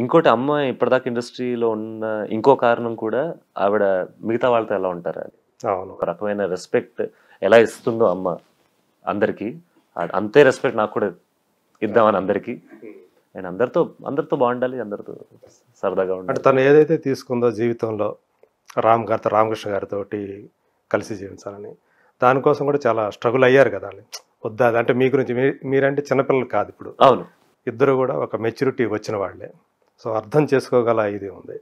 ఇంకోటి అమ్మ ఇప్పటిదాకా ఇండస్ట్రీలో ఉన్న ఇంకో కారణం కూడా ఆవిడ మిగతా వాళ్ళతో ఎలా ఉంటారు అని. అవును. ఒక రకమైన రెస్పెక్ట్ ఎలా ఇస్తుందో అమ్మ అందరికీ, అంతే రెస్పెక్ట్ నాకు కూడా ఇద్దామని అందరికీ. అండ్ అందరితో బాగుండాలి, అందరితో సరదాగా అంటే ఉండాలి. తను ఏదైతే తీసుకుందో జీవితంలో రామకృష్ణ గారితో కలిసి జీవించాలని, దానికోసం కూడా చాలా స్ట్రగుల్ అయ్యారు కదా వాళ్ళు. వద్దా అది అంటే మీ గురించి మీరంటే చిన్నపిల్లలు కాదు ఇప్పుడు, అవును. ఇద్దరు కూడా ఒక మెచ్యూరిటీ వచ్చిన వాళ్ళే. సో అర్థం చేసుకోగల ఇది ఉంది.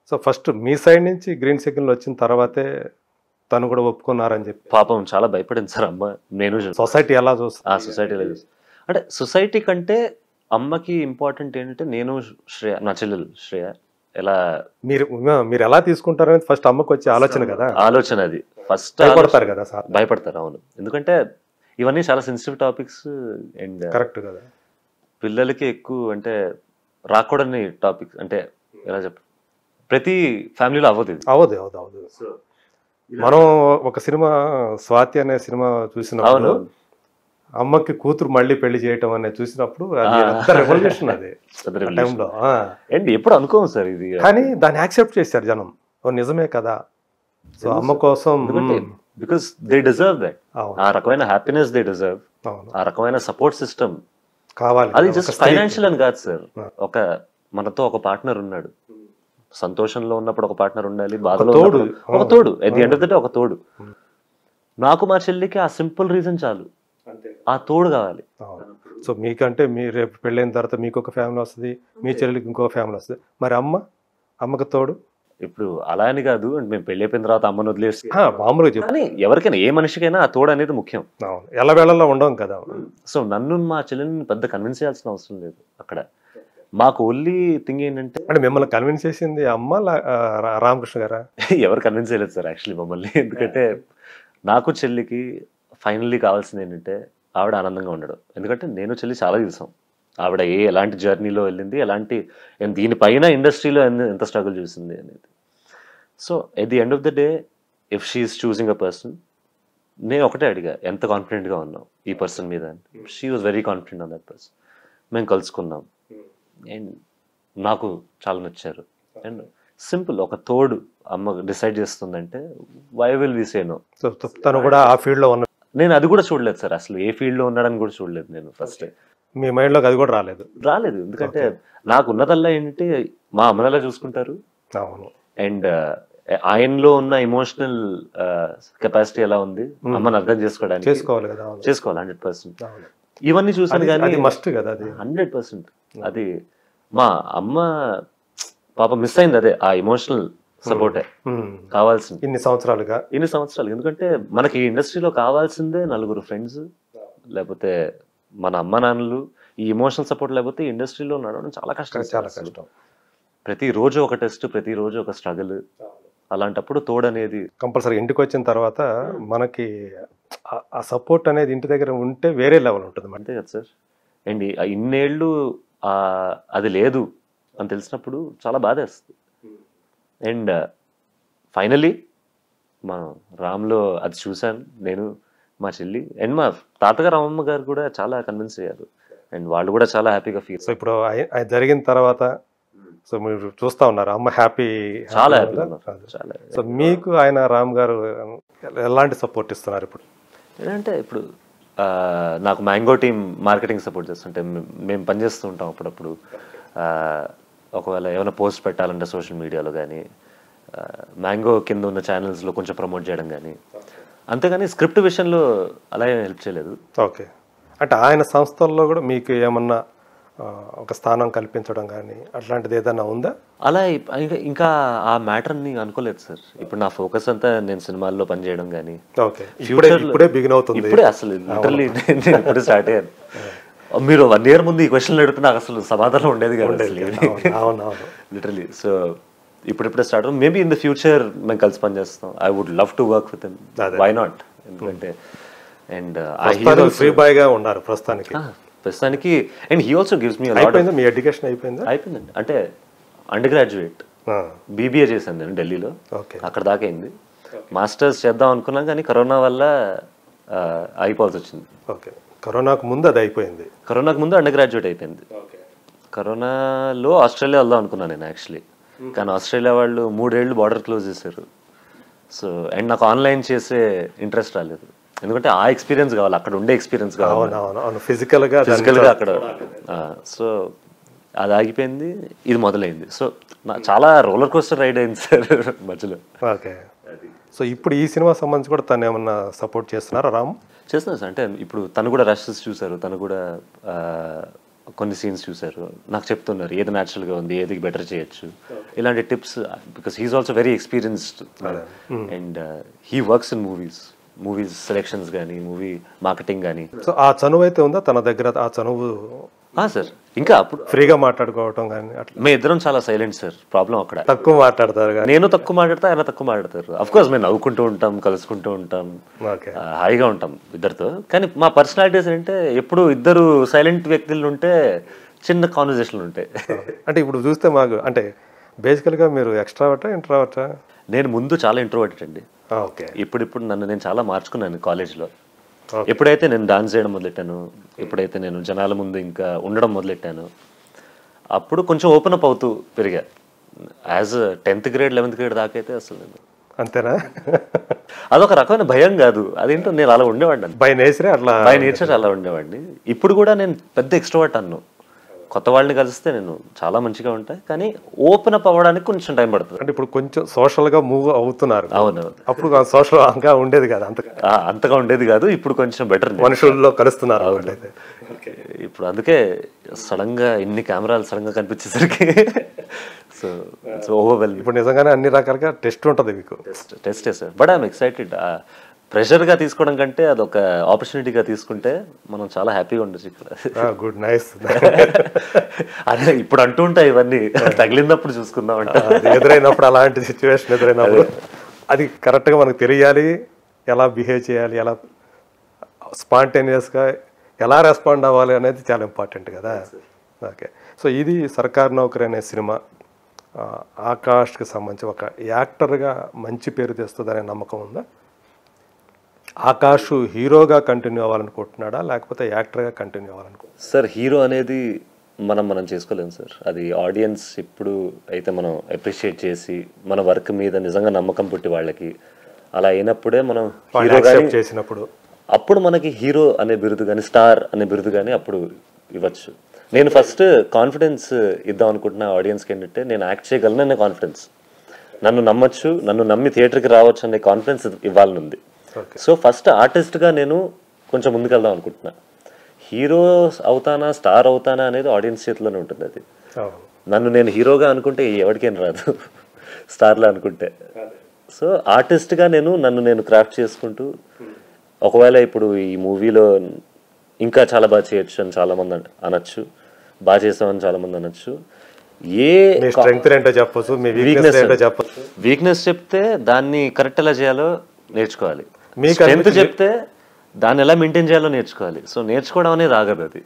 సో ఫస్ట్ మీ సైడ్ నుంచి గ్రీన్ సిగ్నల్ వచ్చిన తర్వాతే తను కూడా ఒప్పుకున్నారని చెప్పి. పాపం చాలా భయపడింది సార్ అమ్మ. నేను సొసైటీ ఎలా చూస్తుంది? ఆ సొసైటీలో అంటే సొసైటీ కంటే అమ్మకి ఇంపార్టెంట్ ఏంటంటే నేను శ్రేయ, నా చెల్లెలు శ్రేయ ఎలా మీరు ఎలా తీసుకుంటారని ఫస్ట్ అమ్మకు వచ్చే ఆలోచన కదా. ఆలోచన అది ఫస్ట్ భయపడతారు కదా సార్. భయపడతారు, అవును. ఎందుకంటే ఇవన్నీ చాలా సెన్సిటివ్ టాపిక్స్ అండ్ కరెక్ట్ కదా. పిల్లలకి ఎక్కువ అంటే రాకూడని టాపిక్స్. అంటే ఎలా చెప్ప, ప్రతి ఫ్యామిలీలో అవ్వదు ఇది. అవదు. మనం ఒక సినిమా స్వాతి అనే సినిమా చూసినప్పుడు అమ్మకి కూతురు మళ్ళీ పెళ్లి చేయటం అనేది చూసినప్పుడు అది రెవల్యూషన్ అది టైంలో. అండ్ ఎప్పుడు అనుకోము సార్ ఇది, కానీ దాన్ని యాక్సెప్ట్ చేశారు జనం. నిజమే కదా. సో అమ్మ కోసం బికాస్ దే డిజర్వ్ దట్. ఆ రకమైన హ్యాపీనెస్ దే డిజర్వ్, ఆ రకమైన సపోర్ట్ సిస్టమ్ కావాలి. అది జస్ట్ ఫైనాన్షియల్ అని కాదు సార్. మనతో ఒక పార్ట్నర్ ఉన్నాడు, సంతోషంలో ఉన్నప్పుడు ఒక పార్ట్నర్ ఉండాలి, బాధలో ఒక తోడు, at the end of the day ఒక తోడు. నాకు మా చెల్లికి ఆ సింపుల్ రీజన్ చాలు, ఆ తోడు కావాలి. సో మీకంటే మీరు రేపు పెళ్ళైన తర్వాత మీకు ఒక ఫ్యామిలీ వస్తుంది, మీ చెల్లికి ఇంకో ఫ్యామిలీ వస్తుంది. మరి అమ్మకి తోడు ఇప్పుడు అలా అని కాదు, అంటే మేము పెళ్లి అయిపోయిన తర్వాత అమ్మను వదిలేసి మామూలుగా చెప్పు, కానీ ఎవరికైనా ఏ మనిషికైనా ఆ తోడు అనేది ముఖ్యం. ఎలా వేళల్లో ఉండవు కదా. సో నన్ను మా చెల్లెని పెద్ద కన్విన్స్ చేయాల్సిన అవసరం లేదు అక్కడ. మాకు ఓన్లీ థింగ్ ఏంటంటే, అంటే మిమ్మల్ని కన్విన్స్ చేసింది అమ్మ రామకృష్ణ గారా? ఎవరు కన్విన్స్ చేయలేదు సార్ యాక్చువల్లీ మమ్మల్ని. ఎందుకంటే నాకు చెల్లికి ఫైనల్లీ కావాల్సింది ఏంటంటే ఆవిడ ఆనందంగా ఉండడం. ఎందుకంటే నేను చెల్లి చాలా చూసాం, ఆవిడ ఎలాంటి జర్నీలో వెళ్ళింది, ఎలాంటి దీనిపైన ఇండస్ట్రీలో ఎంత స్ట్రగుల్ చూసింది అనేది. So at the end of the day if she's choosing a person, నేను ఒకటే అడిగా ఎంత కాన్ఫిడెంట్గా ఉన్నావు ఈ పర్సన్ మీద. She was very confident on that person. మేము కలుసుకున్నాం అండ్ నాకు చాలా నచ్చారు. అండ్ సింపుల్ ఒక తోడు అమ్మ డిసైడ్ చేస్తుందంటే why will we say no. So తను కూడా ఆ ఫీల్డ్లో ఉన్న, నేను అది కూడా చూడలేదు సార్, అసలు ఏ ఫీల్డ్లో ఉన్నాడని కూడా చూడలేదు నేను ఫస్ట్. మీ మైండ్లోకి అది కూడా రాలేదు. ఎందుకంటే నాకు ఉన్నదల్లా ఏంటంటే మా అమ్మనలా చూసుకుంటారు. అవును. అండ్ ఆయనలో ఉన్న ఎమోషనల్ కెపాసిటీ ఎలా ఉంది, అమ్మని అర్థం చేసుకోవడానికి చేసుకోవాలి 100%. ఇవన్నీ చూసాను కానీ మస్ట్ కదా అది 100%. అది మా అమ్మ పాప మిస్ అయింది, అదే ఆ ఎమోషనల్ సపోర్టే కావాల్సింది ఇన్ని సంవత్సరాలుగా. ఎందుకంటే మనకి ఈ ఇండస్ట్రీలో కావాల్సిందే నలుగురు ఫ్రెండ్స్, లేకపోతే మన అమ్మ నాన్నలు. ఈ ఎమోషనల్ సపోర్ట్ లేకపోతే ఇండస్ట్రీలో నడవడం చాలా కష్టం. ప్రతిరోజు ఒక టెస్ట్, ప్రతిరోజు ఒక స్ట్రగుల్. అలాంటప్పుడు తోడు అనేది కంపల్సరీ. ఇంటికి వచ్చిన తర్వాత మనకి ఆ సపోర్ట్ అనేది ఇంటి దగ్గర ఉంటే వేరే లెవెల్ ఉంటుంది. అంతే కదా సార్. అండ్ ఇన్నేళ్ళు అది లేదు అని తెలిసినప్పుడు చాలా బాధేస్తుంది. అండ్ ఫైనలీ మనం రామ్లో అది చూశాను నేను, మా చెల్లి అండ్ మా తాతగారు అమ్మమ్మ గారు కూడా చాలా కన్విన్స్ అయ్యారు. అండ్ వాళ్ళు కూడా చాలా హ్యాపీగా ఫీల్. సో ఇప్పుడు జరిగిన తర్వాత సో మీరు చూస్తా ఉన్నారు అమ్మ చాలా హ్యాపీగా ఉన్నారు. సో మీకు ఆయన రామ్ గారు ఎలాంటి సపోర్ట్ ఇస్తున్నారు ఇప్పుడు? ఏంటంటే ఇప్పుడు నాకు మ్యాంగో టీమ్ మార్కెటింగ్ సపోర్ట్ చేస్తుంటే మేము పనిచేస్తూ ఉంటాం అప్పుడప్పుడు. ఒకవేళ ఏమైనా పోస్ట్ పెట్టాలంటే సోషల్ మీడియాలో కానీ, మ్యాంగో కింద ఉన్న ఛానల్స్లో కొంచెం ప్రమోట్ చేయడం కానీ, అంతేగాని స్క్రిప్ట్ విషయంలో అలా హెల్ప్ చేయలేదు. ఓకే. అంటే ఆయన సంస్థల్లో కూడా మీకు ఏమన్నా ఒక స్థానం కల్పించడం కానీ అట్లాంటిది ఏదైనా ఉందా? అలా ఇంకా ఆ మ్యాటర్ని అనుకోలేదు సార్. ఇప్పుడు నా ఫోకస్ అంతా నేను సినిమాల్లో పనిచేయడం కానీ. ఇప్పుడే బిగిన్ అవుతుంది. ఇప్పుడే అసలు లిటరల్లీ నేను ఇప్పుడే స్టార్ట్ అయ్యాను. మీరు 1 year ముందు ఈ క్వశ్చన్ అడిగితే నాకు అసలు సమాధానం ఉండేది కాదు లిటరల్లీ. సో ఇప్పుడిప్పుడే start. Maybe in the future మేము కలిసి పనిచేస్తాం. I would love to work with him, why not? ఎందుకంటే అండ్ ఫ్రీ బాయ్ గా ఉన్నారు ప్రస్తుతానికి. And he also gives me me education అయిపోయిందండి. అంటే అండర్ గ్రాడ్యుయేట్ బీబీఏ చేశాను నేను ఢిల్లీలో, అక్కడ దాకా అయింది. మాస్టర్స్ చేద్దాం అనుకున్నాం కానీ కరోనా వల్ల అయిపోవాల్సి వచ్చింది. కరోనాకు ముందు అది అయిపోయింది. కరోనాకు ముందు అండర్ గ్రాడ్యుయేట్ అయిపోయింది. కరోనాలో ఆస్ట్రేలియా వెళ్దాం అనుకున్నాను నేను యాక్చువల్లీ, కానీ ఆస్ట్రేలియా వాళ్ళు 3 ఏళ్ళు బార్డర్ క్లోజ్ చేశారు. సో అండ్ నాకు ఆన్లైన్ చేసే ఇంట్రెస్ట్ రాలేదు, ఎందుకంటే ఆ ఎక్స్పీరియన్స్ కావాలి, అక్కడ ఉండే ఎక్స్పీరియన్స్ కావాలి ఫిజికల్గా అక్కడ. సో అది ఆగిపోయింది, ఇది మొదలైంది. సో చాలా రోలర్ కోస్టర్ రైడ్ అయింది సార్ మధ్యలో. ఓకే. సో ఇప్పుడు ఈ సినిమా సంబంధించి కూడా తను ఏమన్నా సపోర్ట్ చేస్తున్నారా రామ్? చేస్తున్నారు సార్, అంటే ఇప్పుడు తను కూడా రషెస్ చూసారు, తను కూడా కొన్ని సీన్స్ చూసారు, నాకు చెప్తున్నారు ఏది న్యాచురల్గా ఉంది, ఏది బెటర్ చేయొచ్చు, ఇలాంటి tips. Because he's also very experienced and he works in movies selections కానీ, మూవీ మార్కెటింగ్ కానీ. సో ఆ చనువు అయితే ఉందా తన దగ్గర? ఆ చనువు సార్ ఇంకా అప్పుడు ఫ్రీగా మాట్లాడుకోవటం కానీ అట్లా? మేము ఇద్దరం చాలా సైలెంట్ సార్, ప్రాబ్లం అక్కడ. తక్కువ మాట్లాడతారు కానీ? నేను తక్కువ మాట్లాడతా, ఆయన తక్కువ మాట్లాడతారు. అఫ్ కోర్స్ మేము నవ్వుకుంటూ ఉంటాం, కలుసుకుంటూ ఉంటాం, హాయిగా ఉంటాం ఇద్దరితో. కానీ మా పర్సనాలిటీస్ ఏంటంటే ఎప్పుడు ఇద్దరు సైలెంట్ వ్యక్తులు ఉంటే చిన్న కాన్వర్జేషన్లు ఉంటాయి. అంటే ఇప్పుడు చూస్తే మాకు అంటే బేసికల్గా మీరు ఎక్స్ట్రావర్టా ఇంట్రావర్టా? నేను ముందు చాలా ఇంట్రోవర్టెడ్ అండి. ఓకే. ఇప్పుడు నన్ను నేను చాలా మార్చుకున్నాను కాలేజ్లో. ఎప్పుడైతే నేను డాన్స్ చేయడం మొదలెట్టాను, ఎప్పుడైతే నేను జనాల ముందు ఇంకా ఉండడం మొదలెట్టాను, అప్పుడు కొంచెం ఓపెన్ అప్ అవుతూ పెరిగా. As 10th grade 11th grade దాకా అయితే అసలు నేను అంతేనా? అదొక రకమైన భయం కాదు, అదేంటో నేను అలా ఉండేవాడిని, బై నేచరే అట్లా, బై నేచర్ అలా ఉండేవాడిని. ఇప్పుడు కూడా నేను పెద్ద ఎక్స్ట్రోవర్ట్ అన్ను, కొత్త వాళ్ళని కలిస్తే నేను చాలా మంచిగా ఉంటాయి, కానీ ఓపెన్ అప్ అవ్వడానికి కొంచెం టైం పడుతుంది. అంటే ఇప్పుడు కొంచెం సోషల్గా మూవ్ అవుతున్నారు. అవునవును. అప్పుడు సోషల్గా ఉండేది కాదు, అంతగా ఉండేది కాదు, ఇప్పుడు కొంచెం బెటర్, మనుషుల్లో కలుస్తున్నారు. ఇప్పుడు అందుకే సడన్ గా ఇన్ని కెమెరాలు సడన్ గా కనిపించేసరికి సో ఓవర్వెల్మింగ్. ఇప్పుడు నిజంగానే అన్ని రకాలుగా టెస్ట్ ఉంటుంది మీకు? టెస్టే సార్, బట్ ఐఎమ్ ఎక్సైటెడ్. ప్రెషర్గా తీసుకోవడం కంటే అదొక ఆపర్చునిటీగా తీసుకుంటే మనం చాలా హ్యాపీగా ఉండొచ్చు ఇక్కడ. Good, nice. అదే ఇప్పుడు అంటూ ఉంటాయి ఇవన్నీ, తగిలినప్పుడు చూసుకుందాం అంటే, ఎదురైనప్పుడు అలాంటి సిచ్యువేషన్ ఎదురైనప్పుడు అది కరెక్ట్గా మనకు తెలియాలి, ఎలా బిహేవ్ చేయాలి, ఎలా స్పాంటేనియస్గా ఎలా రెస్పాండ్ అవ్వాలి అనేది చాలా ఇంపార్టెంట్ కదా. ఓకే. సో ఇది సర్కార్ నౌకరీ అనే సినిమా ఆకాష్కి సంబంధించి ఒక యాక్టర్గా మంచి పేరు తెస్తుందనే నమ్మకం ఉందా? ఆకాష్ హీరోగా కంటిన్యూ అవ్వాలనుకుంటున్నాడా లేకపోతే యాక్టర్గా కంటిన్యూ అవ్వాలనుకుంటున్నాడా? సార్ హీరో అనేది మనం చేసుకోలేము సార్, అది ఆడియన్స్ ఇప్పుడు అయితే మనం అప్రిషియేట్ చేసి మన వర్క్ మీద నిజంగా నమ్మకం పుట్టి వాళ్ళకి అలా అయినప్పుడే మనం చేసినప్పుడు అప్పుడు మనకి హీరో అనే బిరుదు కానీ స్టార్ అనే బిరుదు కానీ అప్పుడు ఇవ్వచ్చు. నేను ఫస్ట్ కాన్ఫిడెన్స్ ఇద్దాం అనుకుంటున్నా ఆడియన్స్కి, ఏంటంటే నేను యాక్ట్ చేయగలను అనే కాన్ఫిడెన్స్, నన్ను నమ్మచ్చు, నన్ను నమ్మి థియేటర్కి రావచ్చు అనే కాన్ఫిడెన్స్ ఇవ్వాలని ఉంది. సో ఫస్ట్ ఆర్టిస్ట్గా నేను కొంచెం ముందుకెళ్దాం అనుకుంటున్నా. హీరో అవుతానా స్టార్ అవుతానా అనేది ఆడియన్స్ చేతిలోనే ఉంటుంది. అది నన్ను నేను హీరోగా అనుకుంటే ఎవరికేం రాదు, స్టార్లా అనుకుంటే. సో ఆర్టిస్ట్గా నన్ను నేను క్రాఫ్ట్ చేసుకుంటూ, ఒకవేళ ఇప్పుడు ఈ మూవీలో ఇంకా చాలా బాగా చేయొచ్చు అని చాలా మంది అనొచ్చు, బాగా చేసామని చాలా మంది అనొచ్చు. వీక్నెస్ చెప్తే దాన్ని కరెక్ట్ ఎలా చేయాలో నేర్చుకోవాలి, స్ట్రెంగ్త్ చెప్తే దాన్ని ఎలా మెయింటైన్ చేయాలో నేర్చుకోవాలి. సో నేర్చుకోవడం అనేది ఆగదు అది.